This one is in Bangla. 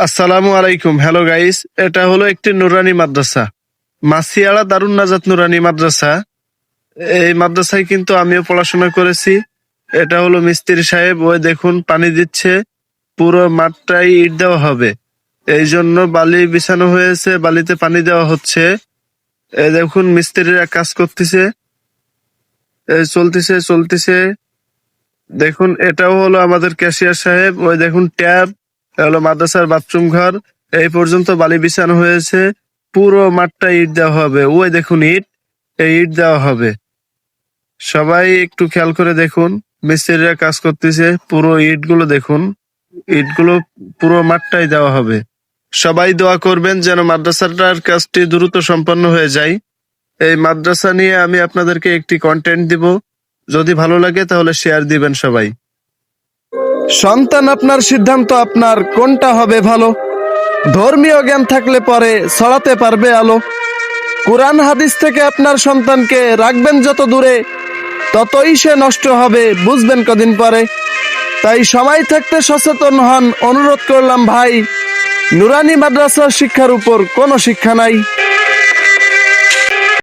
আসসালামু আলাইকুম। হ্যালো গাইস, এটা হলো একটি নুরানি মাদ্রাসা, মাসিয়াড়া দারুন নাজাত নুরানি মাদ্রাসা। এই মাদ্রাসায় কিন্তু আমিও পড়াশোনা করেছি। এটা হলো মিস্ত্রি সাহেব, ওই দেখুন পানি দিচ্ছে, পুরো মাঠটাই ইট দেওয়া হবে। এই জন্য বালি বিছানো হয়েছে, বালিতে পানি দেওয়া হচ্ছে। এই দেখুন মিস্ত্রিরা কাজ করতেছে, চলতেছে চলতেছে। দেখুন এটাও হলো আমাদের ক্যাশিয়ার সাহেব, ওই দেখুন ট্যাব, হলো মাদ্রাসার বাথরুম ঘর। এই পর্যন্ত বালি বিছানো হয়েছে, পুরো মাঠটা ইট দেওয়া হবে। ওই দেখুন ইট, এই ইট দেওয়া হবে। সবাই একটু খেয়াল করে দেখুন, মিস্ত্রিরা কাজ করতেছে, পুরো ইটগুলো দেখুন, ইটগুলো পুরো মাঠটাই দেওয়া হবে। সবাই দোয়া করবেন যেন মাদ্রাসাটার কাজটি দ্রুত সম্পন্ন হয়ে যায়। এই মাদ্রাসা নিয়ে আমি আপনাদেরকে একটি কন্টেন্ট দিব, যদি ভালো লাগে তাহলে শেয়ার দিবেন সবাই। সন্তান আপনার সিদ্ধান্ত, আপনার কোনটা হবে ভালো। ধর্মীয় জ্ঞান থাকলে পরে ছড়াতে পারবে আলো। কুরআন হাদিস থেকে আপনার সন্তানকে রাখবেন যত দূরে, ততই সে নষ্ট হবে বুঝবেন কদিন পরে। তাই সময় থাকতে সচেতন হন, অনুরোধ করলাম ভাই। নুরানি মাদ্রাসার শিক্ষার উপর কোনো শিক্ষা নাই।